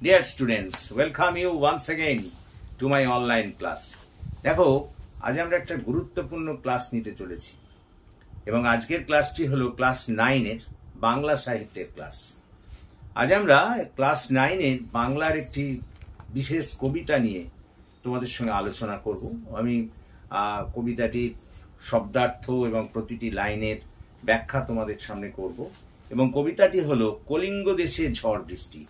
Dear students, welcome you once again to my online class. দেখো আজ আমরা একটা গুরুত্বপূর্ণ ক্লাস নিতে চলেছি এবং আজকের ক্লাসটি হলো ক্লাস 9 এর বাংলা সাহিত্যের ক্লাস। আজ আমরা ক্লাস 9 এর বাংলার একটি বিশেষ কবিতা নিয়ে তোমাদের সঙ্গে আলোচনা করব। আমি কবিতাটির শব্দার্থ এবং প্রতিটি লাইনের ব্যাখ্যা তোমাদের সামনে করব এবং কবিতাটি হলো কলিঙ্গ দেশে ঝড় বৃষ্টি।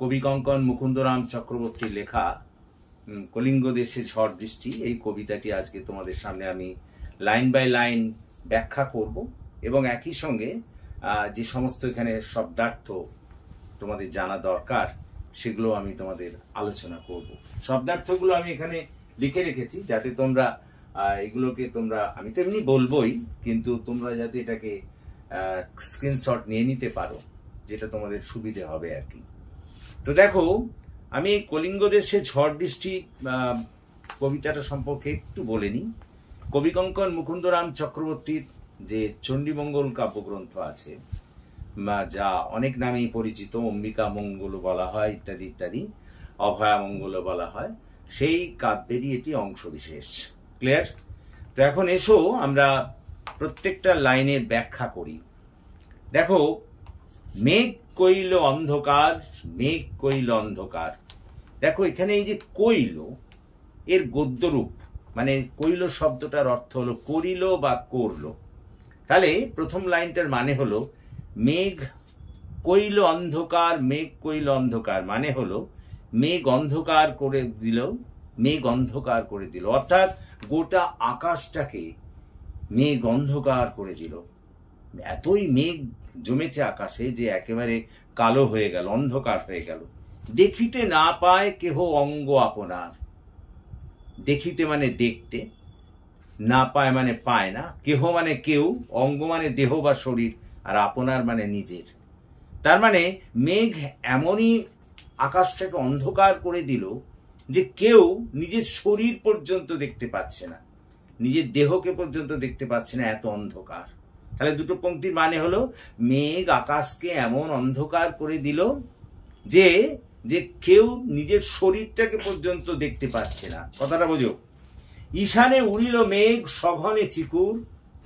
কবি কঙ্কন মুকুন্দরাম চক্রবর্তীর লেখা কলিঙ্গ দেশে ঝড় বৃষ্টি এই কবিতাটি আজকে তোমাদের সামনে আমি লাইন বাই লাইন ব্যাখ্যা করব এবং একই সঙ্গে যে সমস্ত এখানে শব্দার্থ তোমাদের জানা দরকার সেগুলো আমি তোমাদের আলোচনা করব। শব্দার্থগুলো আমি এখানে লিখে রেখেছি যাতে তোমরা এগুলোকে আমি তো এমনি বলবোই, কিন্তু তোমরা যাতে এটাকে স্ক্রিনশট নিয়ে নিতে পারো, যেটা তোমাদের সুবিধে হবে আর কি। তো দেখো, আমি কলিঙ্গ দেশে ঝড় বৃষ্টি কবিতাটা সম্পর্কে একটু বলে নিই। কবি কঙ্কন মুকুন্দরাম চক্রবর্তীর যে চণ্ডীমঙ্গল কাব্যগ্রন্থ আছে, যা অনেক নামেই পরিচিত, অম্বিকা মঙ্গল বলা হয় ইত্যাদি ইত্যাদি, অভয়া মঙ্গল বলা হয়, সেই কাব্যেরই এটি অংশ বিশেষ। ক্লিয়ার? তো এখন এসো আমরা প্রত্যেকটা লাইনের ব্যাখ্যা করি। দেখো, মেঘ কইল অন্ধকার, মেঘ কইল অন্ধকার। দেখো এখানে এই যে কইল এর গদ্যরূপ, মানে কইল শব্দটার অর্থ হলো করিল বা করলো। তাহলে প্রথম লাইনটার মানে হলো মেঘ কইল অন্ধকার, মেঘ কইল অন্ধকার মানে হলো মেঘ অন্ধকার করে দিল, মেঘ অন্ধকার করে দিল, অর্থাৎ গোটা আকাশটাকে মেঘ অন্ধকার করে দিল। এতই মেঘ জমেছে আকাশে যে একেবারে কালো হয়ে গেল, অন্ধকার হয়ে গেল। দেখিতে না পায় কেহ অঙ্গ আপনার। দেখিতে মানে দেখতে, না পায় মানে পায় না, কেহ মানে কেউ, অঙ্গ মানে দেহ বা শরীর, আর আপনার মানে নিজের। তার মানে মেঘ এমনই আকাশটাকে অন্ধকার করে দিল যে কেউ নিজের শরীর পর্যন্ত দেখতে পাচ্ছে না, নিজের দেহকে পর্যন্ত দেখতে পাচ্ছে না, এত অন্ধকার। তাহলে দুটো পংক্তির মানে হলো মেঘ আকাশকে এমন অন্ধকার করে দিল যে যে কেউ নিজের শরীরটাকে পর্যন্ত দেখতে পাচ্ছে না। কথাটা বোঝো। ঈশানে উড়িল মেঘ সঘনে চিকুর,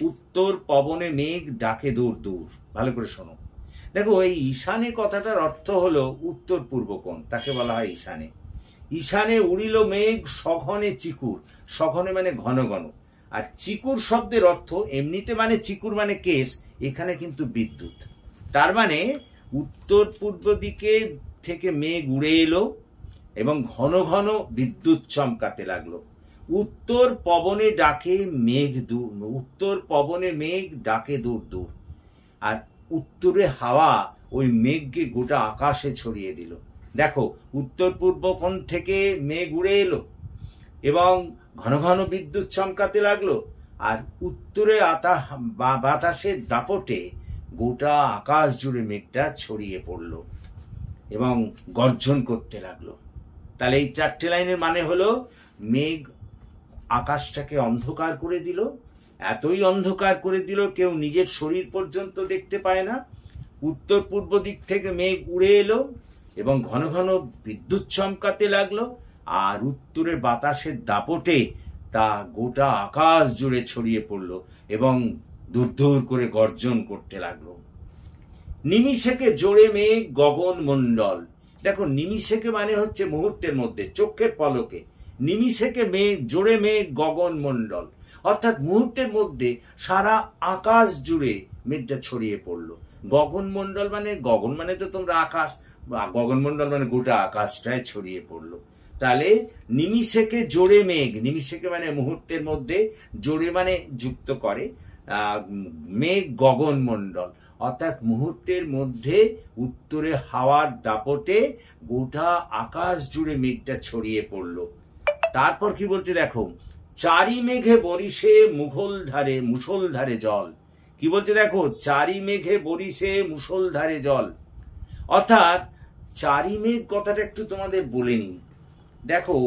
উত্তর পবনে মেঘ ডাকে দূর দূর। ভালো করে শোনো। দেখো, এই ঈশানে কথাটার অর্থ হলো উত্তর পূর্ব কোণ, তাকে বলা হয় ঈশানে। ঈশানে উড়িল মেঘ সঘনে চিকুর, সঘনে মানে ঘন ঘন, আর চিকুর শব্দের অর্থ এমনিতে মানে চিকুর মানে কেস, এখানে কিন্তু বিদ্যুৎ। তার মানে উত্তর পূর্ব দিকে থেকে মেঘ উড়ে এলো এবং ঘন ঘন বিদ্যুৎ চমকাতে লাগলো। উত্তর পবনে ডাকে মেঘ দূর, উত্তর পবনে মেঘ ডাকে দূর দূর, আর উত্তরে হাওয়া ওই মেঘকে গোটা আকাশে ছড়িয়ে দিল। দেখো, উত্তর পূর্ব কোণ থেকে মেঘ উড়ে এলো এবং ঘন ঘন বিদ্যুৎ চমকাতে লাগলো, আর উত্তরে বাতাসের দাপটে গোটা আকাশ জুড়ে মেঘটা ছড়িয়ে পড়লো এবং গর্জন করতে লাগলো। তাহলে এই চারটে লাইনের মানে হলো মেঘ আকাশটাকে অন্ধকার করে দিল, এতই অন্ধকার করে দিল কেউ নিজের শরীর পর্যন্ত দেখতে পায় না। উত্তর পূর্ব দিক থেকে মেঘ উড়ে এলো এবং ঘন ঘন বিদ্যুৎ চমকাতে লাগলো, আর উত্তরের বাতাসের দাপটে তা গোটা আকাশ জুড়ে ছড়িয়ে পড়লো এবং দূর দূর করে গর্জন করতে লাগলো। নিমিষেকে জোড়ে মেঘ গগন মণ্ডল। দেখো, নিমিষেকে মানে হচ্ছে মুহূর্তের মধ্যে, চোখের পলকে। নিমিষেকে মেঘ জোড়ে মেঘ গগন মণ্ডল, অর্থাৎ মুহূর্তের মধ্যে সারা আকাশ জুড়ে মেঘটা ছড়িয়ে পড়লো। গগন মণ্ডল মানে, গগন মানে তো তোমরা আকাশ, গগন মণ্ডল মানে গোটা আকাশটায় ছড়িয়ে পড়লো। তাহলে নিমিষেকে জোড়ে মেঘ, নিমিষেকে মানে মুহূর্তের মধ্যে, জোড়ে মানে যুক্ত করে, মেঘ গগন মণ্ডল, অর্থাৎ মুহূর্তের মধ্যে উত্তরে হাওয়ার দাপটে গোটা আকাশ জুড়ে মেঘটা ছড়িয়ে পড়লো। তারপর কি বলছে দেখো, চারি মেঘে বরিশে মুষলধারে জল। কি বলছে দেখো, চারি মেঘে বরিশে মুষলধারে জল, অর্থাৎ চারি মেঘ কথাটা একটু তোমাদের বলে নিই। দেখো,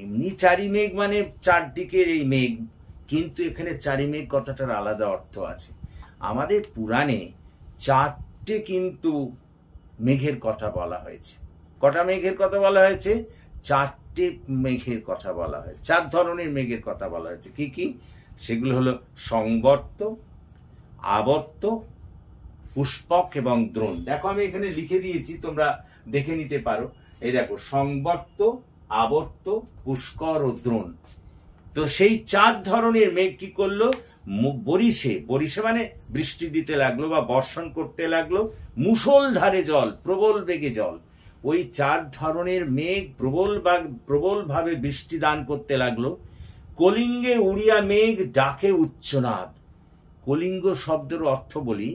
এমনি চারি মেঘ মানে চারদিকের এই মেঘ, কিন্তু এখানে চারি মেঘ কথাটার আলাদা অর্থ আছে। আমাদের পুরাণে চারটে কিন্তু মেঘের কথা বলা হয়েছে। কটা মেঘের কথা বলা হয়েছে? 4টে মেঘের কথা বলা হয়েছে, 4 ধরনের মেঘের কথা বলা হয়েছে। কি কি? সেগুলো হলো সংবর্ত, আবর্ত, পুষ্পক এবং দ্রোণ। দেখো আমি এখানে লিখে দিয়েছি, তোমরা দেখে নিতে পারো। এই দেখো, সংবর্ত, আবর্ত, পুষ্কর ও দ্রোণ। তো সেই 4 ধরনের মেঘ কি করলো? বরিশে মানে বৃষ্টি দিতে লাগলো বা বর্ষণ করতে লাগলো, মুষলধারে জল, প্রবল বেগে জল। ওই 4 ধরনের মেঘ প্রবল ভাবে বৃষ্টি দান করতে লাগলো। কলিঙ্গে উড়িয়া মেঘ ডাকে উচ্চনাদ। কলিঙ্গ শব্দের অর্থ বলি,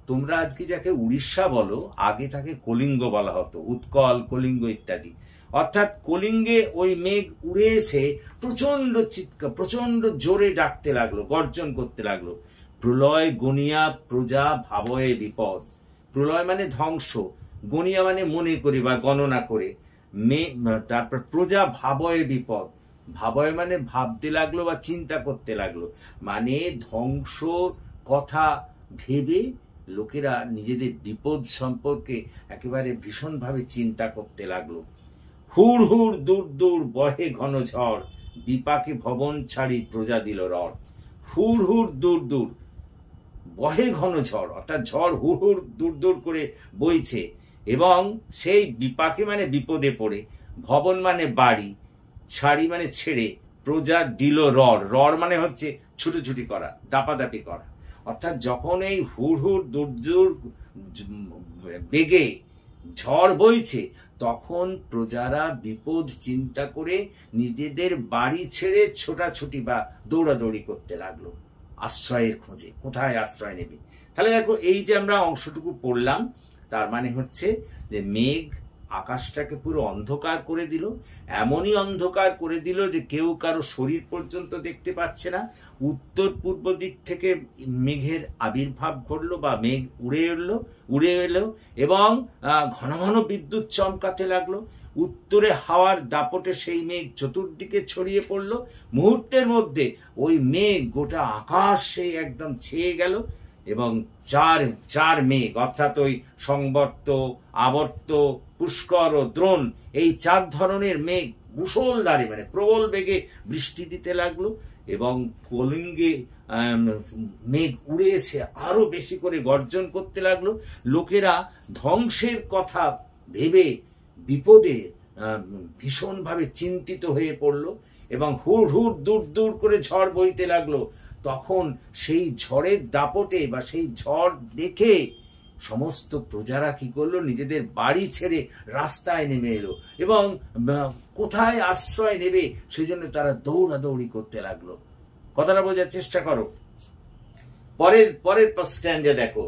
তোমরা আজকে যাকে উড়িষ্যা বলো, আগে তাকে কলিঙ্গ বলা হতো, উৎকল, কলিঙ্গ ইত্যাদি। অর্থাৎ কলিঙ্গে ওই মেঘ উড়ে এসে প্রচন্ড চিৎকার, প্রচন্ড জোরে ডাকতে লাগলো, গর্জন করতে লাগলো। প্রলয় গনিয়া প্রজা ভাবয়ে বিপদ। প্রলয় মানে ধ্বংস, গনিয়া মানে মনে করে বা গণনা করে, তারপর প্রজা ভাবয়ে বিপদ। ভাবয়ে মানে ভাবতে লাগলো বা চিন্তা করতে লাগলো, মানে ধ্বংস কথা ভেবে লোকেরা নিজেদের বিপদ সম্পর্কে একেবারে ভীষণভাবে চিন্তা করতে লাগলো। হুড় হুড় দূর দূর বহে ঘন ঝড়, বিপাকে ভবন ছাড়ি প্রজা দিল রড়। হুড় হুড় দূর দূর বহে ঘন ঝড়, অর্থাৎ ঝড় হুড় হুড় দূর দূর করে বইছে, এবং সেই বিপাকে মানে বিপদে পড়ে, ভবন মানে বাড়ি, ছাড়ি মানে ছেড়ে, প্রজা দিল রড়। রড় মানে হচ্ছে ছুটোছুটি করা, দাপাদাপি করা। অর্থাৎ যখন এই হুড় হুড় দূর দূর বেগে ঝড় বইছে, তখন প্রজারা বিপদ চিন্তা করে নিজেদের বাড়ি ছেড়ে ছোটাছুটি বা দৌড়াদৌড়ি করতে লাগলো আশ্রয়ের খোঁজে, কোথায় আশ্রয় নেবে। তাহলে দেখো, এই যে আমরা অংশটুকু পড়লাম, তার মানে হচ্ছে যে মেঘ আকাশটাকে পুরো অন্ধকার করে দিল, এমনই অন্ধকার করে দিল যে কেউ কারো শরীর পর্যন্ত দেখতে পাচ্ছে না। উত্তর পূর্ব দিক থেকে মেঘের আবির্ভাব ঘটলো বা মেঘ উড়ে এলো এবং ঘন ঘন বিদ্যুৎ চমকাতে লাগলো। উত্তরে হাওয়ার দাপটে সেই মেঘ চতুর্দিকে ছড়িয়ে পড়লো। মুহূর্তের মধ্যে ওই মেঘ গোটা আকাশ সেই একদম ছেয়ে গেল, এবং চার মেঘ, অর্থাৎ ওই সংবর্ত, আবর্ত, পুষ্কর ও দ্রোণ, এই 4 ধরনের মেঘ মুষলধারে মানে প্রবল বেগে বৃষ্টি দিতে লাগলো। এবং কলিঙ্গে মেঘ উড়ে এসে আরো বেশি করে গর্জন করতে লাগলো। লোকেরা ধ্বংসের কথা ভেবে বিপদে ভীষণভাবে চিন্তিত হয়ে পড়ল, এবং হুড় হুড় দূর দূর করে ঝড় বইতে লাগলো। তখন সেই ঝড়ের দাপটে বা সেই ঝড় দেখে সমস্ত প্রজারা কি করলো? নিজেদের বাড়ি ছেড়ে রাস্তায় নেমে এলো, এবং কোথায় আশ্রয় নেবে সেজন্য তারা দৌড়াদৌড়ি করতে লাগলো। কথাটা বোঝার চেষ্টা করো। পরের স্ট্যান্ডে দেখো,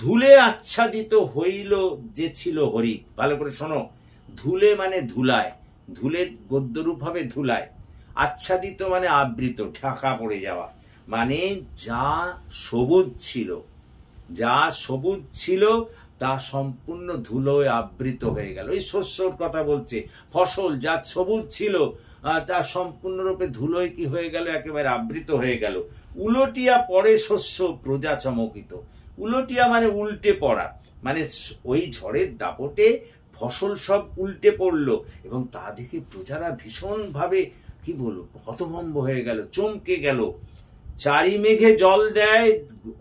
ধুলে আচ্ছাদিত হইল যে ছিল হরিত। ভালো করে শোনো, ধুলে মানে ধুলায়, ধুলের গদ্যরূপ হবে ধুলায়, আচ্ছাদিত মানে আবৃত, ঢাকা পড়ে যাওয়া, মানে যা সবুজ ছিল তা সম্পূর্ণ ধুলোয় আবৃত হয়ে গেল। এই শস্যর কথা বলছে, ফসল যা সবুজ ছিল তা সম্পূর্ণরূপে ধুলোয় কি হয়ে গেল? একেবারে আবৃত হয়ে গেল। উলটিয়া পড়ে শস্য প্রজা চমকিত। উলটিয়া মানে উল্টে পড়া, মানে ওই ঝড়ের দাপটে ফসল সব উল্টে পড়লো, এবং তা দেখে প্রজারা ভীষণভাবে কি বলবো হতভম্ব হয়ে গেল, চমকে গেল। চারি মেঘে জল দেয়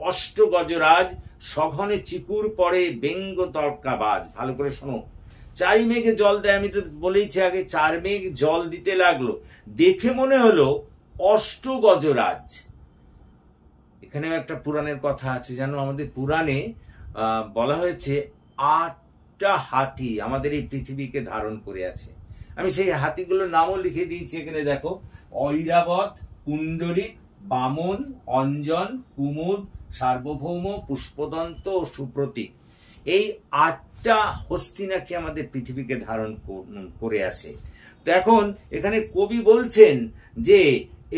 অষ্ট গজরাজ, সঘনে চিকুর পড়ে ব্যঙ্গ তর্কাবাজ। ভালো করে শোনো, চারি মেঘে জল দেয়, আমি তো বলেইছি আগে, 4 মেঘ জল দিতে লাগলো। দেখে মনে হলো অষ্ট গজরাজ। এখানেও একটা পুরাণের কথা আছে, জানো, আমাদের পুরাণে বলা হয়েছে 8টা হাতি আমাদের এই পৃথিবীকে ধারণ করে আছে। আমি সেই হাতিগুলোর নামও লিখে দিয়েছি এখানে, দেখো, ঐরাবত, পুণ্ডরিক, বামন, অঞ্জন, কুমুদ, সার্বভৌম, পুষ্পদন্ত ও সুপ্রতীক। এই 8টা হস্তি নাকি আমাদের পৃথিবীকে ধারণ করে আছে। তো এখন এখানে কবি বলছেন যে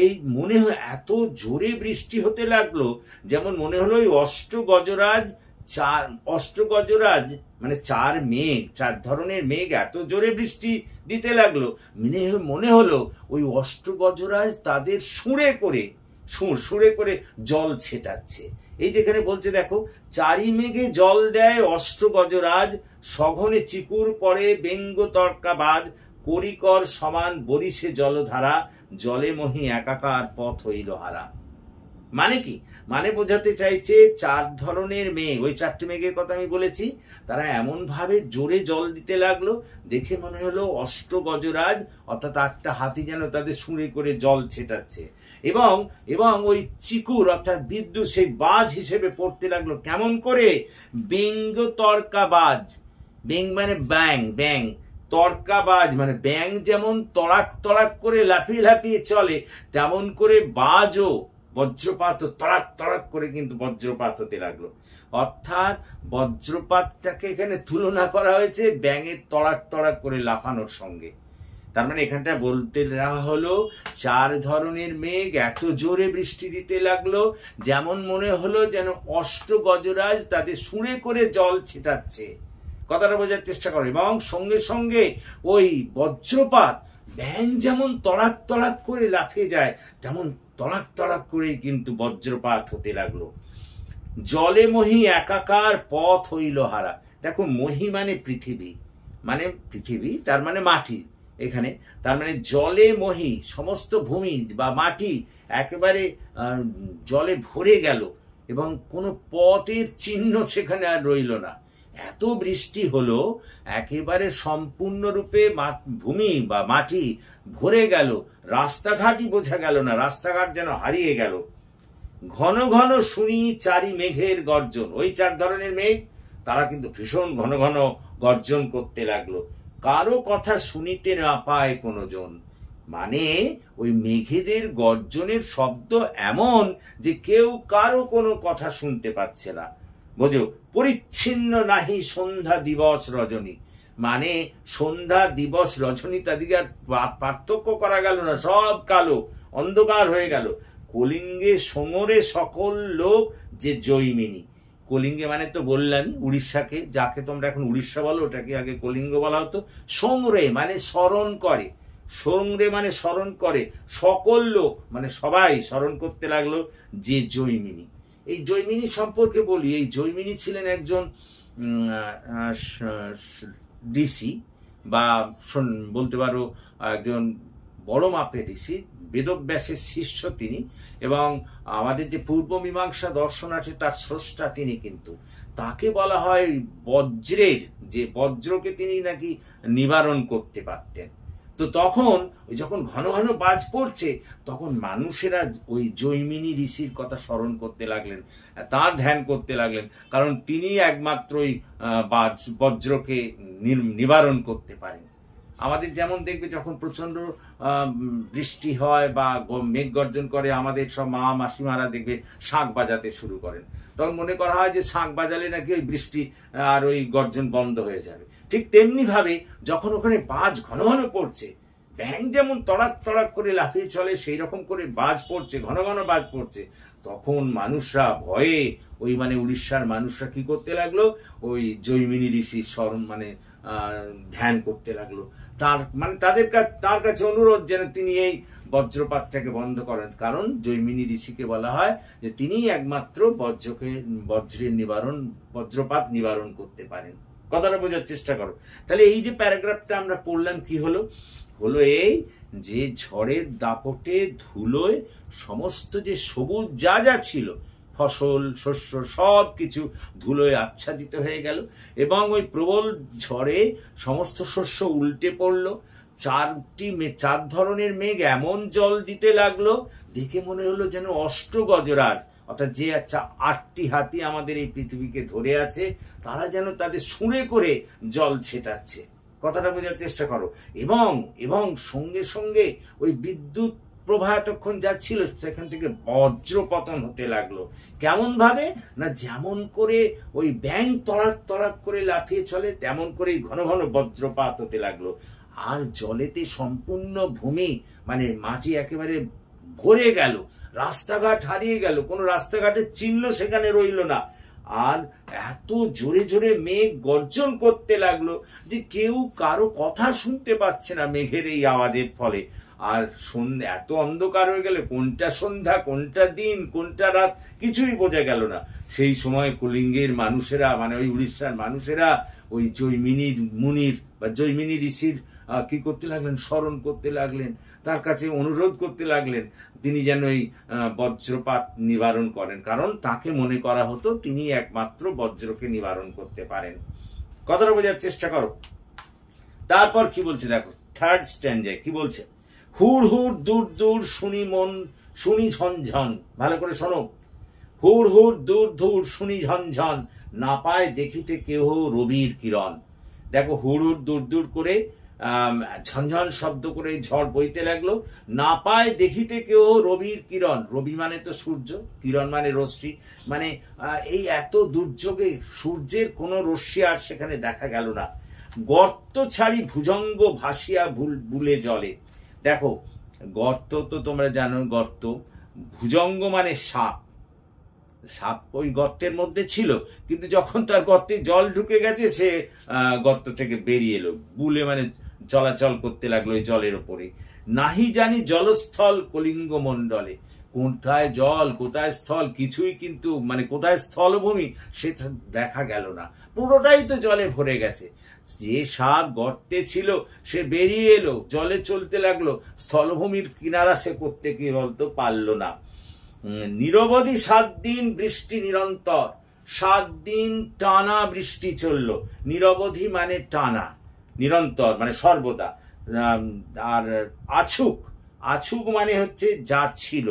এই মনে হয় এত জোরে বৃষ্টি হতে লাগলো, যেমন মনে হলো ওই অষ্টগজরাজ মানে 4 মেঘ, 4 ধরনের মেঘ এত জোরে বৃষ্টি দিতে লাগলো, মনে হলো ওই অষ্টগজরাজ তাদের সুরে করে জল ছেটাচ্ছে। এই যেখানে বলছে দেখো, চারি মেঘে জল দেয় অষ্ট গজরাজ, সঘনে চিকুর পরে ব্যঙ্গ তর্কাবাদ, করিকর সমান বরিশে জলধারা, জলে মহি একাকার পথ হইল হারা। মানে কি? মানে বোঝাতে চাইছে চার ধরনের মেঘ, ওই চারটি মেঘের কথা আমি বলেছি, তারা এমন ভাবে জোরে জল দিতে লাগলো, দেখে মনে হলো অষ্ট গজরাজ অর্থাৎ 8টা হাতি যেন তাদের শুঁড়ে করে জল ছেটাচ্ছে, এবং এবং ওই চিকুর অর্থাৎ বিদ্যুৎ সেই বাজ হিসেবে পড়তে লাগলো। কেমন করে? ব্যঙ্গ তর্কাবাজ, ব্যঙ্গ মানে ব্যাং, ব্যাং, তর্কাবাজ মানে ব্যাং যেমন তড়াক তড়াক করে লাফিয়ে লাফিয়ে চলে, তেমন করে বাজও বজ্রপাত তড়াক তড়াক করে কিন্তু বজ্রপাত হতে লাগলো। অর্থাৎ বজ্রপাতটাকে এখানে তুলনা করা হয়েছে ব্যাঙের তড়াক তড়াক করে লাফানোর সঙ্গে। তার মানে এখানটা বলতে দেওয়া হলো চার ধরনের মেঘ এত জোরে বৃষ্টি দিতে লাগলো, যেমন মনে হলো যেন অষ্ট গজরাজ তাদের শুঁড়ে করে জল ছিটাচ্ছে। কথাটা বোঝার চেষ্টা করো। এবং সঙ্গে সঙ্গে ওই বজ্রপাত, ব্যাঙ যেমন তড়াক তড়াক করে লাফিয়ে যায়, তেমন তড়াক তড়াক করেই কিন্তু বজ্রপাত হতে লাগলো। জলে মহি একাকার পথ হইল হারা। দেখো, মহি মানে পৃথিবী, মানে পৃথিবী তার মানে মাটি এখানে, তার মানে জলে মহি সমস্ত ভূমি বা মাটি একেবারে জলে ভরে গেল এবং কোনো পথের চিহ্ন সেখানে আর রইল না। এত বৃষ্টি হলো, একেবারে সম্পূর্ণরূপে ভূমি বা মাটি ভরে গেল, রাস্তাঘাটই বোঝা গেল না, রাস্তাঘাট যেন হারিয়ে গেল। ঘন ঘন শুনি চারি মেঘের গর্জন। ওই চার ধরনের মেঘ, তারা কিন্তু ভীষণ ঘন ঘন গর্জন করতে লাগলো। কারো কথা শুনিতে না পায় কোনো জন। মানে ওই মেঘেদের গর্জনের শব্দ এমন যে কেউ কারো কোনো কথা শুনতে পাচ্ছে না। বোঝো, পরিচ্ছিন্ন নাহি সন্ধ্যা দিবস রজনী, মানে সন্ধ্যা দিবস রজনী তাদিকে আর পার্থক্য করা গেল না, সব কালো অন্ধকার হয়ে গেল। কলিঙ্গে সোঙরে সকল লোক যে জৈমিনী। কলিঙ্গে মানে তো বললাম উড়িষ্যাকে, যাকে তোমরা এখন উড়িষ্যা বলো ওটাকে আগে কলিঙ্গ বলা হতো। সোংরে মানে স্মরণ করে, সোংরে মানে স্মরণ করে, সকল লোক মানে সবাই স্মরণ করতে লাগলো যে জৈমিনী। এই জৈমিনী সম্পর্কে বলি, এই জৈমিনী ছিলেন একজন ঋষি বা বলতে পারো একজন বড় মাপের ঋষি, বেদব্যাসের শিষ্য তিনি, এবং আমাদের যে পূর্ব মীমাংসা দর্শন আছে তার স্রষ্টা তিনি। কিন্তু তাকে বলা হয় বজ্রের, যে বজ্রকে তিনি নাকি নিবারণ করতে পারতেন। তো তখন ওই যখন ঘন ঘন বাজ পড়ছে, তখন মানুষেরা ওই জৈমিনী ঋষির কথা স্মরণ করতে লাগলেন, তার ধ্যান করতে লাগলেন, কারণ তিনি একমাত্র ওই বজ্রকে নিবারণ করতে পারেন। আমাদের যেমন দেখবে যখন প্রচন্ড বৃষ্টি হয় বা মেঘ গর্জন করে, আমাদের সব মা মাসিমারা দেখবে শাঁখ বাজাতে শুরু করেন, তখন মনে করা হয় যে শাঁখ বাজালে নাকি ওই বৃষ্টি আর ওই গর্জন বন্ধ হয়ে যাবে। ঠিক তেমনি ভাবে যখন ওখানে বাজ ঘন ঘন পড়ছে, ব্যাঙ যেমন তড়াক তড়াক করে লাফিয়ে চলে সেই রকম করে বাজ পড়ছে, ঘন ঘন বাজ পড়ছে, তখন মানুষরা ভয়ে ওই মানে উড়িষ্যার মানুষরা কি করতে লাগলো, ওই জৈমিনী ঋষির স্মরণ মানে ধ্যান করতে লাগলো। তার মানে তার কাছে অনুরোধ যেন তিনি এই বজ্রপাতটাকে বন্ধ করেন, কারণ জৈমিনী ঋষিকে বলা হয় যে তিনি একমাত্র বজ্রপাত নিবারণ করতে পারেন। কথাটা বোঝার চেষ্টা করো। তাহলে এই যে প্যারাগ্রাফটা আমরা পড়লাম, কি হলো? হলো এই যে ঝড়ের দাপটে ধুলোয় সমস্ত যে সবুজ যা যা ছিল, ফসল শস্য সব কিছু ধুলোয় আচ্ছাদিত হয়ে গেল, এবং ওই প্রবল ঝড়ে সমস্ত শস্য উল্টে পড়লো। চার ধরনের মেঘ এমন জল দিতে লাগলো, দেখে মনে হলো যেন অষ্ট গজরাজ, অর্থাৎ যে 8টি হাতি আমাদের এই পৃথিবীকে ধরে আছে, তারা যেন তাদের শুঁড়ে করে জল ছেটাচ্ছে। কথাটা বোঝার চেষ্টা করো। এবং সঙ্গে সঙ্গে ওই বিদ্যুৎ প্রবাহ এতক্ষণ যাচ্ছিল সেখান থেকে বজ্রপতন হতে লাগলো। কেমন ভাবে? না যেমন করে ওই ব্যাঙ তড়াক তড়াক করে লাফিয়ে চলে, তেমন করেই ঘন ঘন বজ্রপাত হতে লাগলো। আর জলেতে সম্পূর্ণ ভূমি মানে মাটি একেবারে ভরে গেল, রাস্তাঘাট হারিয়ে গেল, কোনো রাস্তাঘাটের চিহ্ন সেখানে রইল না। আর এত জোরে জোরে মেঘ গর্জন করতে লাগলো যে কেউ কারো কথা শুনতে পাচ্ছে না মেঘের এই আওয়াজের ফলে। আর সন্ধ্যা এত অন্ধকার হয়ে গেলে কোনটা সন্ধ্যা কোনটা দিন কোনটা রাত কিছুই বোঝা গেল না। সেই সময় কলিঙ্গের মানুষেরা মানে ওই উড়িষ্যার মানুষেরা ওই জৈমিনীর মুনির বা জৈমিনী ঋষির কি করতে লাগলেন, স্মরণ করতে লাগলেন, তার কাছে অনুরোধ করতে লাগলেন তিনি যেন এই বজ্রপাত নিবারণ করেন, কারণ তাকে মনে করা হতো তিনি একমাত্র বজ্রকে নিবারণ করতে পারেন। কথাটা বোঝার চেষ্টা করো। তারপর কি বলছে দেখো, থার্ড স্ট্যান্ডে কি বলছে, হুড় হুড় দূর দূর শুনি মন শুনি ঝনঝন, ভালো করে শোনো, হুড় হুড় দূর দূর শুনি ঝনঝন, না পায় দেখিতে কেহ রবির কিরণ। দেখো হুড় হুড় দূর দূর করে ঝনঝন শব্দ করে ঝড় বইতে লাগলো, না পায় দেখিতে কেউ রবির কিরণ, রবি মানে তো সূর্য, কিরণ মানে রশ্মি, মানে এই এত দুর্যোগে সূর্যের কোনো রশ্মি আর সেখানে দেখা গেল না। গর্ত ছাড়ি ভুজঙ্গ ভাসিয়া বুলে জলে। দেখো গর্ত তো তোমরা জানো, গর্ত, ভুজঙ্গ মানে সাপ, সাপ ওই গর্তের মধ্যে ছিল, কিন্তু যখন তার গর্তে জল ঢুকে গেছে সে গর্ত থেকে বেরিয়ে এলো, বুলে মানে চলাচল করতে লাগলো ওই জলের ওপরে। নাহি জানি জলস্থল কলিঙ্গ মণ্ডলে, কোথায় জল কোথায় স্থল কিছুই কিন্তু মানে কোথায় স্থলভূমি সেটা দেখা গেল না, পুরোটাই তো জলে ভরে গেছে। যে সাপ গর্তে ছিল সে বেরিয়ে এলো, জলে চলতে লাগলো, স্থলভূমির কিনারা সে করতে কি বলতো পারলো না। নিরবধি 7 দিন বৃষ্টি নিরন্তর, 7 দিন টানা বৃষ্টি চলল, নিরবধি মানে টানা, নিরন্তর মানে সর্বদা। আর আছুক, আছুক মানে হচ্ছে যা ছিল,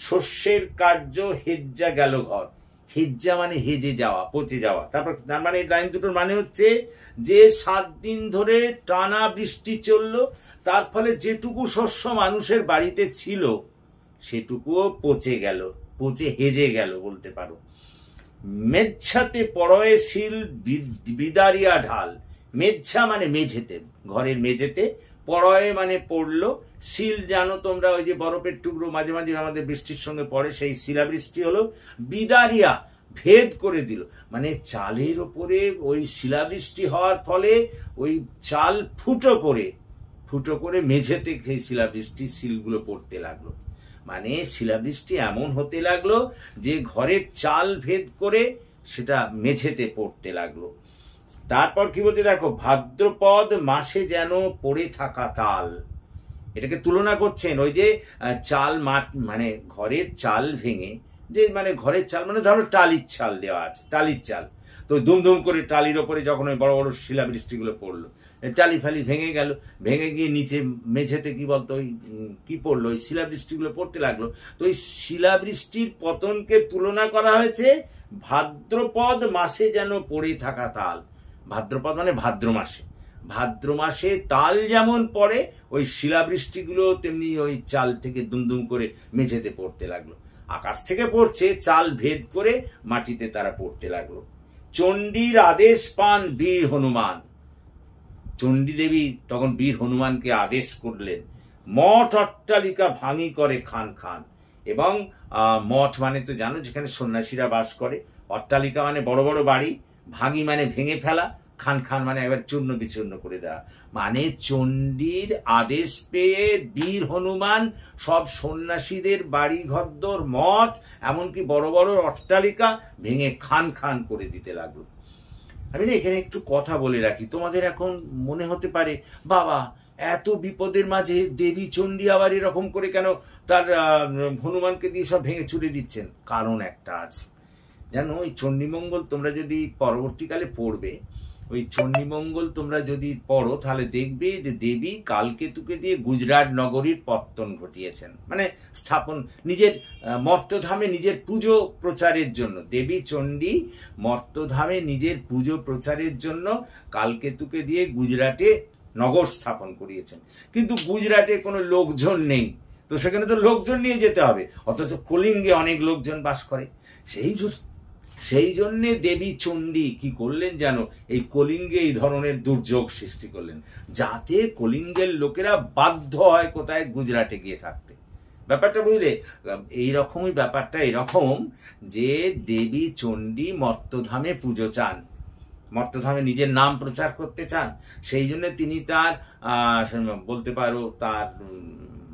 শস্যের কার্য হেজ্জা গেল ঘর, হেজ্জা মানে হেজে যাওয়া পচে যাওয়া। তারপর তার মানে লাইন দুটোর মানে হচ্ছে যে 7 দিন ধরে টানা বৃষ্টি চলল, তার ফলে যেটুকু শস্য মানুষের বাড়িতে ছিল সেটুকুও পচে গেল, পচে হেজে গেল বলতে পারো। মেঝাতে পড়য়ে শিল বিদারিয়া ঢাল, মেঝা মানে মেঝেতে, ঘরের মেঝেতে, পড়য়ে মানে পড়লো, শিল জানো তোমরা ওই যে বরফের টুকরো মাঝে মাঝে আমাদের বৃষ্টির সঙ্গে পড়ে, সেই শিলাবৃষ্টি হলো। বিদারিয়া ভেদ করে দিল, মানে চালের ওপরে ওই শিলাবৃষ্টি হওয়ার ফলে ওই চাল ফুটো করে মেঝেতে সেই শিলাবৃষ্টি শিলগুলো পড়তে লাগলো, মানে শিলাবৃষ্টি এমন হতে লাগলো যে ঘরের চাল ভেদ করে সেটা মেঝেতে পড়তে লাগলো। তারপর কি বলতে দেখো, ভাদ্রপদ মাসে যেন পড়ে থাকা তাল, এটাকে তুলনা করছেন ওই যে চাল মাঠ মানে ঘরের চাল ভেঙে, যে মানে ঘরের চাল মানে ধরো টালির চাল দেওয়া আছে, টালির চাল, তো দুমদুম করে টালির ওপরে যখন ওই বড় বড় শিলাবৃষ্টিগুলো পড়লো, টালি ফালি ভেঙে গেল, ভেঙে গিয়ে নিচে মেঝেতে কি বলতো ওই কি পড়লো, ওই শিলাবৃষ্টিগুলো পড়তে লাগলো। তো ওই শিলাবৃষ্টির পতনকে তুলনা করা হয়েছে ভাদ্রপদ মাসে যেন পড়ে থাকা তাল। ভাদ্রপদ মানে ভাদ্র মাসে, ভাদ্র মাসে তাল যেমন পড়ে ওই শিলাবৃষ্টিগুলো তেমনি ওই চাল থেকে দুমদুম করে মেঝেতে পড়তে লাগলো, আকাশ থেকে পড়ছে, চাল ভেদ করে মাটিতে তারা পড়তে লাগলো। চণ্ডীর আদেশ পান বীর হনুমান, চণ্ডী দেবী তখন বীর হনুমানকে আদেশ করলেন, মঠ অট্টালিকা ভাঙি করে খান খান। এবং মঠ মানে তো জানো যেখানে সন্ন্যাসীরা বাস করে, অট্টালিকা মানে বড় বড় বাড়ি, ভাঙি মানে ভেঙে ফেলা, খান খান মানে একবার চূর্ণ বিচূর্ণ করে দেওয়া। মানে চণ্ডীর আদেশ পেয়ে বীর হনুমান সব সন্ন্যাসীদের বাড়ি ঘরদোর মঠ এমনকি বড় বড় অট্টালিকা ভেঙে খান খান করে দিতে লাগলো। আমি না এখানে একটু কথা বলে রাখি, তোমাদের এখন মনে হতে পারে বাবা এত বিপদের মাঝে দেবী চণ্ডী আবার এরকম করে কেন তার হনুমানকে দিয়ে সব ভেঙে চুরে দিচ্ছেন। কারণ একটা আছে জানো, ওই চণ্ডীমঙ্গল তোমরা যদি পরবর্তীকালে পড়বে, ওই চণ্ডীমঙ্গল তোমরা যদি পড়ো তাহলে দেখবে যে দেবী কালকেতুকে দিয়ে গুজরাট নগরীর পত্তন ঘটিয়েছেন, মানে স্থাপন, নিজের মর্তধামে নিজের পুজো প্রচারের জন্য, দেবী চণ্ডী মর্তধামে নিজের পুজো প্রচারের জন্য কালকেতুকে দিয়ে গুজরাটে নগর স্থাপন করিয়েছেন। কিন্তু গুজরাটে কোনো লোকজন নেই, তো সেখানে তো লোকজন নিয়ে যেতে হবে, অথচ কলিঙ্গে অনেক লোকজন বাস করে। সেই জন্যে দেবী চণ্ডী কি করলেন জানো, এই কলিঙ্গে এই ধরনের দুর্যোগ সৃষ্টি করলেন, যাতে কলিঙ্গের লোকেরা বাধ্য হয় কোথায় গুজরাটে গিয়ে থাকতে। ব্যাপারটা বুঝলে, এইরকমই ব্যাপারটা এরকম যে দেবী চণ্ডী মর্তধামে পুজো চান, মর্তধামে নিজের নাম প্রচার করতে চান, সেই জন্য তিনি তার বলতে পারো তার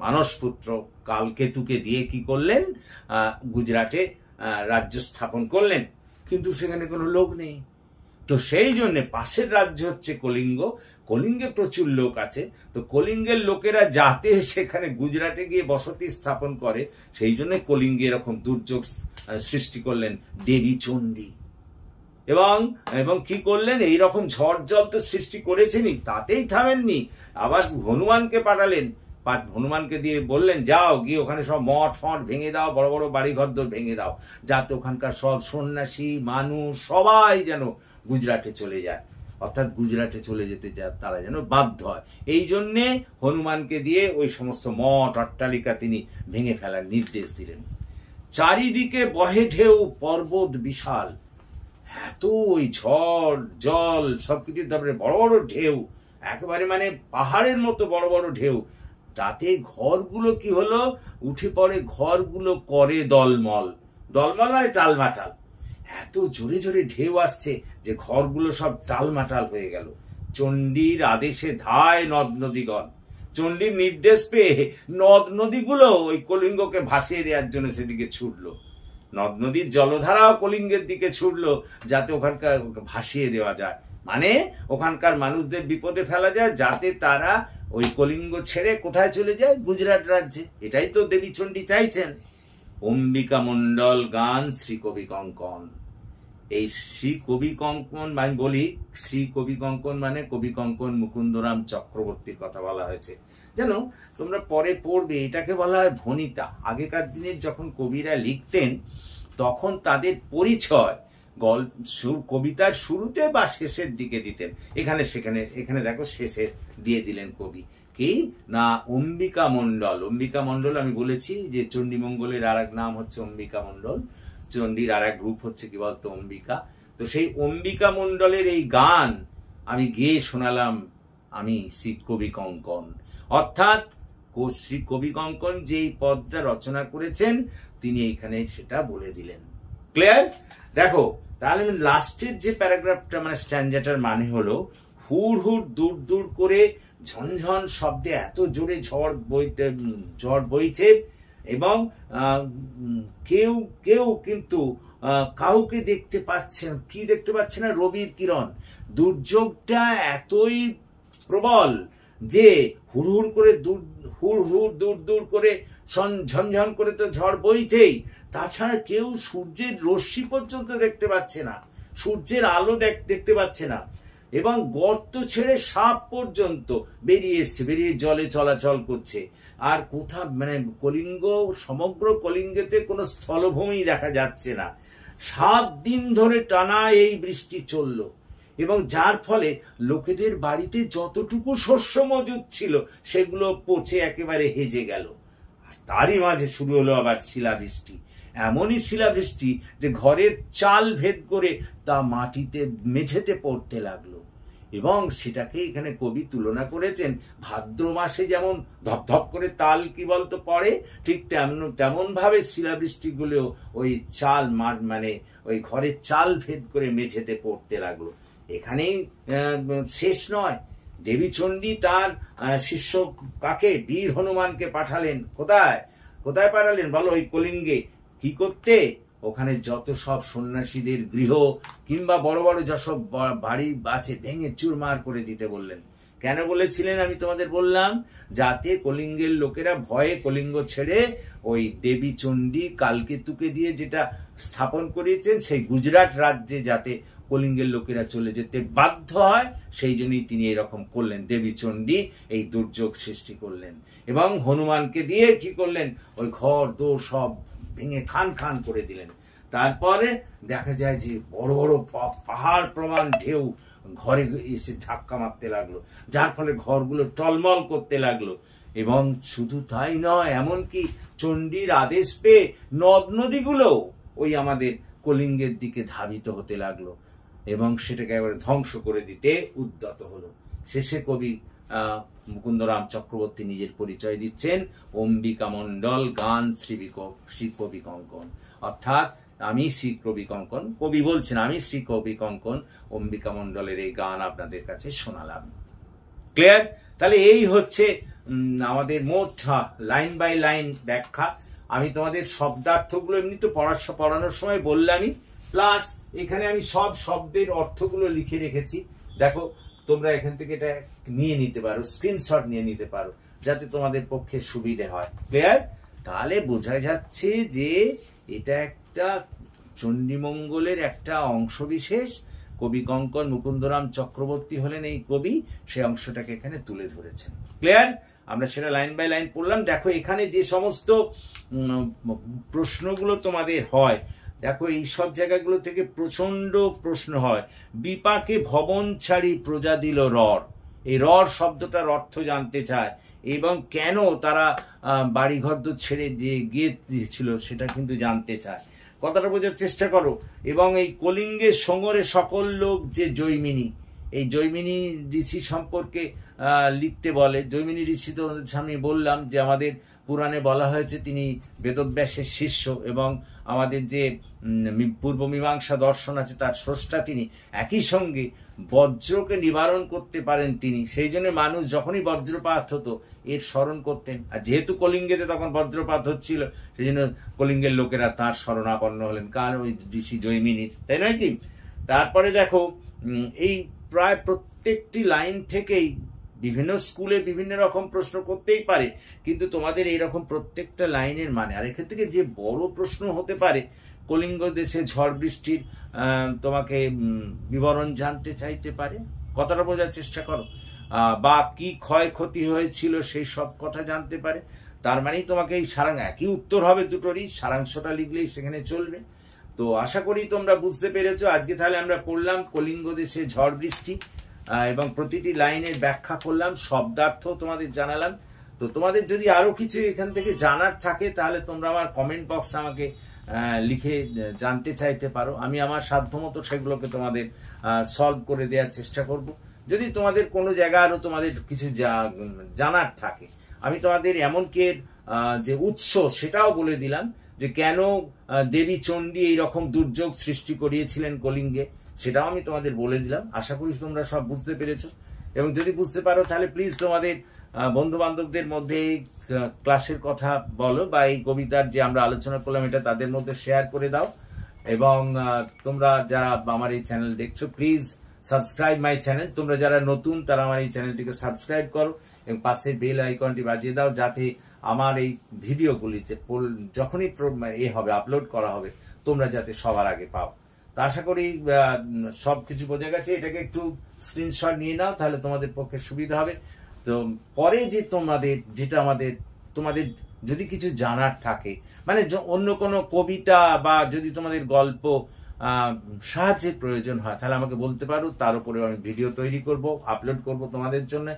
মানসপুত্র কালকেতুকে দিয়ে কি করলেন, গুজরাটে রাজ্য স্থাপন করলেন। কিন্তু সেখানে কোনো লোক নেই, তো সেই জন্য পাশের রাজ্য হচ্ছে কলিঙ্গ, কলিঙ্গে প্রচুর লোক আছে, তো কলিঙ্গের লোকেরা যাতে সেখানে গুজরাটে গিয়ে বসতি স্থাপন করে, সেই জন্য কলিঙ্গে এরকম দুর্যোগ সৃষ্টি করলেন দেবী চণ্ডী। এবং কি করলেন, এইরকম ঝড় জল তো সৃষ্টি করেছেনই, তাতেই থামেননি, আবার হনুমানকে পাঠালেন। হনুমানকে দিয়ে বললেন, যাও গিয়ে ওখানে সব মঠ ফট ভেঙে দাও, বড় বড় বাড়ি ঘর দর ভেঙে দাও, যাতে ওখানকার সব সন্ন্যাসী মানুষ সবাই যেন গুজরাটে চলে যায়, অর্থাৎ গুজরাটে চলে যেতে তারা যেন বাধ্য হয়। এই জন্যে হনুমানকে দিয়ে ওই সমস্ত মঠ অট্টালিকা তিনি ভেঙে ফেলার নির্দেশ দিলেন। চারিদিকে বহে ঢেউ, পর্বত বিশাল, এত ওই ঝড় জল সবকিছু, তারপরে বড় বড় ঢেউ, একেবারে মানে পাহাড়ের মতো বড় বড় ঢেউ, তাতে ঘরগুলো কি হলো, উঠে পড়ে, ঘরগুলো করে দলমল, দলমল মানে টালমাটাল, এত জোরে জোরে ঢেউ আসছে যে ঘরগুলো সব টালমাটাল হয়ে গেল। চণ্ডীর আদেশে ধায় নদ নদীগণ, চণ্ডীর নির্দেশ পেয়ে নদ নদীগুলো ওই কলিঙ্গকে ভাসিয়ে দেওয়ার জন্য সেদিকে ছুটলো, নদ নদীর জলধারাও কলিঙ্গের দিকে ছুটলো, যাতে ওখানকার ভাসিয়ে দেওয়া যায়, মানে ওখানকার মানুষদের বিপদে ফেলা যায়, যাতে তারা ওই কলিঙ্গ ছেড়ে কোথায় চলে যায়, গুজরাট রাজ্যে। এটাই তো দেবী চণ্ডী চাইছেন। অম্বিকা মণ্ডল গান শ্রী কবি কঙ্কন। এই শ্রী কবি কঙ্কন আমি বলি, শ্রী কবি কঙ্কন মানে কবি কঙ্কন মুকুন্দরাম চক্রবর্তীর কথা বলা হয়েছে। জানো, তোমরা পরে পড়বে, এটাকে বলা হয় ভণিতা। আগেকার দিনের যখন কবিরা লিখতেন, তখন তাদের পরিচয় কবিতার শুরুতে বা শেষের দিকে দিতেন। এখানে দেখো শেষে দিয়ে দিলেন কবি কি না, অম্বিকা মণ্ডল। অম্বিকা মণ্ডল আমি বলেছি যে চণ্ডীমঙ্গলের আর এক নাম হচ্ছে অম্বিকা মণ্ডল, চণ্ডীর আর এক রূপ হচ্ছে কি বলতো অম্বিকা। তো সেই অম্বিকা মণ্ডলের এই গান আমি গেয়ে শোনালাম আমি শ্রী কবি কঙ্কন, অর্থাৎ শ্রী কবি কঙ্কন যেই পদটা রচনা করেছেন তিনি এইখানে সেটা বলে দিলেন। ক্লিয়ার? দেখো তাহলে লাস্টের যে প্যারাগ্রাফটা মানে স্ট্যান্জাটার মানে হলো, হুড় হুড় দূর দূর করে ঝনঝন শব্দে এত জোরে ঝড় বইছে, এবং কেউ কেউ কিন্তু কাউকে দেখতে পাচ্ছেন, কি দেখতে পাচ্ছে না, রবির কিরণ। দুর্যোগটা এতই প্রবল যে হুড় হুড় দূর দূর করে ঝনঝন করে তো ঝড় বইছেই, তাছাড়া কেউ সূর্যের রশ্মি পর্যন্ত দেখতে পাচ্ছে না, সূর্যের আলো দেখতে পাচ্ছে না, এবং গর্ত ছেড়ে সাপ পর্যন্ত বেরিয়ে এসছে, বেরিয়ে জলে চলাচল করছে। আর কোথা মানে কলিঙ্গ, সমগ্র কলিঙ্গেতে কোনো স্থলভূমি দেখা যাচ্ছে না। 7 দিন ধরে টানা এই বৃষ্টি চলল, এবং যার ফলে লোকেদের বাড়িতে যতটুকু শস্য মজুদ ছিল সেগুলো পচে একেবারে হেজে গেল। আর তারই মাঝে শুরু হলো আবার শিলাবৃষ্টি, এমনই শিলাবৃষ্টি যে ঘরের চাল ভেদ করে তা মাটিতে মেঝেতে পড়তে লাগলো। এবং সেটাকে এখানে কবি তুলনা করেছেন ভাদ্র মাসে যেমন ধপধপ করে তাল কি বলতো পড়ে, ঠিক তেমন ভাবে শিলাবৃষ্টিগুলো ওই চাল মানে ওই ঘরের চাল ভেদ করে মেঝেতে পড়তে লাগলো। এখানেই শেষ নয়, দেবী চণ্ডী তার শিষ্য কাকে, বীর হনুমানকে পাঠালেন। কোথায় পাঠালেন বলো? ওই কলিঙ্গে। কি করতে? ওখানে যত সব সন্ন্যাসীদের গৃহ কিংবা বড় বড় যেসব বাড়ি আছে ভেঙে চুরমার করে দিতে বললেন। কেন বলেছিলেন আমি তোমাদের বললাম, যাতে কলিঙ্গের লোকেরা ভয়ে কলিঙ্গ ছেড়ে ওই দেবী চণ্ডী কালকেতুকে দিয়ে যেটা স্থাপন করিয়েছেন সেই গুজরাট রাজ্যে যাতে কলিঙ্গের লোকেরা চলে যেতে বাধ্য হয়, সেই জন্যই তিনি এরকম করলেন। দেবী চণ্ডী এই দুর্যোগ সৃষ্টি করলেন, এবং হনুমানকে দিয়ে কি করলেন, ওই ঘর দোর সব ভেঙে খান খান করে দিলেন। তারপরে দেখা যায় যে বড় বড় পাহাড় প্রমাণ ঢেউ ঘরে এসে ধাক্কা মারতে লাগলো, যার ফলে ঘরগুলো টলমল করতে লাগলো। এবং শুধু তাই নয়, এমনকি চণ্ডীর আদেশ পেয়ে নদ নদীগুলো ওই আমাদের কলিঙ্গের দিকে ধাবিত হতে লাগলো, এবং সেটাকে একেবারে ধ্বংস করে দিতে উদ্যত হলো। শেষে কবি মুকুন্দরাম চক্রবর্তী নিজের পরিচয় দিচ্ছেন, অম্বিকা মণ্ডল গান শ্রী কবি কঙ্কন, অর্থাৎ আমি শ্রী কবি কঙ্কন, কবি বলছেন আমি শ্রী কবি কঙ্কন অম্বিকা মণ্ডলের এই গান আপনাদের কাছে শোনালাম। ক্লিয়ার? তাহলে এই হচ্ছে আমাদের মোট লাইন বাই লাইন ব্যাখ্যা। আমি তোমাদের শব্দার্থগুলো এমনি তো পড়ানোর সময় বললামই, প্লাস এখানে আমি সব শব্দের অর্থগুলো লিখে রেখেছি। দেখো তোমরা এখান থেকে এটা নিয়ে নিতে পারো, স্ক্রিনশট নিয়ে নিতে পারো, যাতে তোমাদের পক্ষে সুবিধে হয়। ক্লিয়ার? তাহলে বোঝা যাচ্ছে যে এটা একটা চণ্ডীমঙ্গলের একটা অংশবিশেষ। কবি কঙ্কন মুকুন্দরাম চক্রবর্তী হলেন এই কবি, সেই অংশটাকে এখানে তুলে ধরেছেন। ক্লিয়ার? আমরা সেটা লাইন বাই লাইন পড়লাম। দেখো এখানে যে সমস্ত প্রশ্নগুলো তোমাদের হয়, দেখো এই সব জায়গাগুলো থেকে প্রচন্ড প্রশ্ন হয়। বিপাকে ভবন ছাড়ি প্রজা দিল রর, এই রর শব্দটার অর্থ জানতে চায়, এবং কেন তারা বাড়িঘর ছেড়ে যে গিয়েছিল সেটা কিন্তু জানতে চায়। কথাটা বোঝার চেষ্টা করো। এবং এই কলিঙ্গের সঙ্গরে সকল লোক যে জৈমিনী, এই জৈমিনী ঋষি সম্পর্কে লিখতে বলে। জৈমিনী ঋষি তো আমি বললাম যে আমাদের পুরাণে বলা হয়েছে তিনি বেদব্যাসের শিষ্য, এবং আমাদের যে পূর্ব মীমাংসা দর্শন আছে তার স্রষ্টা তিনি। একই সঙ্গে বজ্রকে নিবারণ করতে পারেন তিনি, সেই জন্য মানুষ যখনই বজ্রপাত হতো এর স্মরণ করতেন। আর যেহেতু কলিঙ্গেতে তখন বজ্রপাত হচ্ছিল, সেই জন্য কলিঙ্গের লোকেরা তাঁর শরণাপন্ন হলেন, কার ওই ঋষি জৈমিনীর, তাই নয় কি? তারপরে দেখো এই প্রায় প্রত্যেকটি লাইন থেকেই বিভিন্ন স্কুলে বিভিন্ন রকম প্রশ্ন করতেই পারে, কিন্তু তোমাদের এইরকম প্রত্যেকটা লাইনের মানে, আর এখান থেকে যে বড় প্রশ্ন হতে পারে, কলিঙ্গ দেশে ঝড় বৃষ্টির তোমাকে বিবরণ জানতে চাইতে পারে। কথাটা বোঝার চেষ্টা করো। বা কি ক্ষয়ক্ষতি হয়েছিল সেই সব কথা জানতে পারে। তার মানেই তোমাকে এই একই উত্তর হবে দুটোরই, সারাংশটা লিখলেই সেখানে চলবে। তো আশা করি তোমরা বুঝতে পেরেছো। আজকে তাহলে আমরা পড়লাম কলিঙ্গ দেশে ঝড় বৃষ্টি, এবং প্রতিটি লাইনের ব্যাখ্যা করলাম, শব্দার্থ তোমাদের জানালাম। তো তোমাদের যদি আরো কিছু এখান থেকে জানার থাকে তাহলে তোমরা আমার কমেন্ট বক্সে আমাকে লিখে জানতে চাইতে পারো। আমি আমার সাধ্যমতো সেগুলোকে তোমাদের সলভ করে দেওয়ার চেষ্টা করব। যদি তোমাদের কোনো জায়গা আরো তোমাদের কিছু জানার থাকে, আমি তোমাদের এমনকি যে উৎস সেটাও বলে দিলাম, যে কেন দেবী চণ্ডী এইরকম দুর্যোগ সৃষ্টি করিয়েছিলেন কলিঙ্গে, সেটাও আমি তোমাদের বলে দিলাম। আশা করি তোমরা সব বুঝতে পেরেছো, এবং যদি বুঝতে পারো তাহলে প্লিজ তোমাদের বন্ধু বান্ধবদের মধ্যে এই ক্লাসের কথা বলো, বা এই কবিতার যে আমরা আলোচনা করলাম এটা তাদের মধ্যে শেয়ার করে দাও। এবং তোমরা যারা আমার এই চ্যানেল দেখছো, প্লিজ সাবস্ক্রাইব মাই চ্যানেল। তোমরা যারা নতুন তারা আমার এই চ্যানেলটিকে সাবস্ক্রাইব করো, এবং পাশে বেল আইকনটি বাজিয়ে দাও, যাতে আমার এই ভিডিওগুলিতে যখনই হবে আপলোড করা হবে তোমরা যাতে সবার আগে পাও। তা আশা করি সবকিছু বোঝা গেছে। এটাকে একটু স্ক্রিনশট নিয়ে নাও, তাহলে তোমাদের পক্ষে সুবিধা হবে। তো পরে যে তোমাদের যদি কিছু জানার থাকে, মানে অন্য কোনো কবিতা বা যদি তোমাদের গল্প সাহায্যের প্রয়োজন হয়, তাহলে আমাকে বলতে পারো। তার উপরেও আমি ভিডিও তৈরি করব, আপলোড করব তোমাদের জন্য।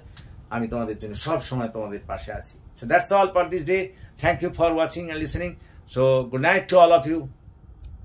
আমি তোমাদের জন্য সব সময় তোমাদের পাশে আছি। So that's all for this day. Thank you for watching and listening. So good night to all of you.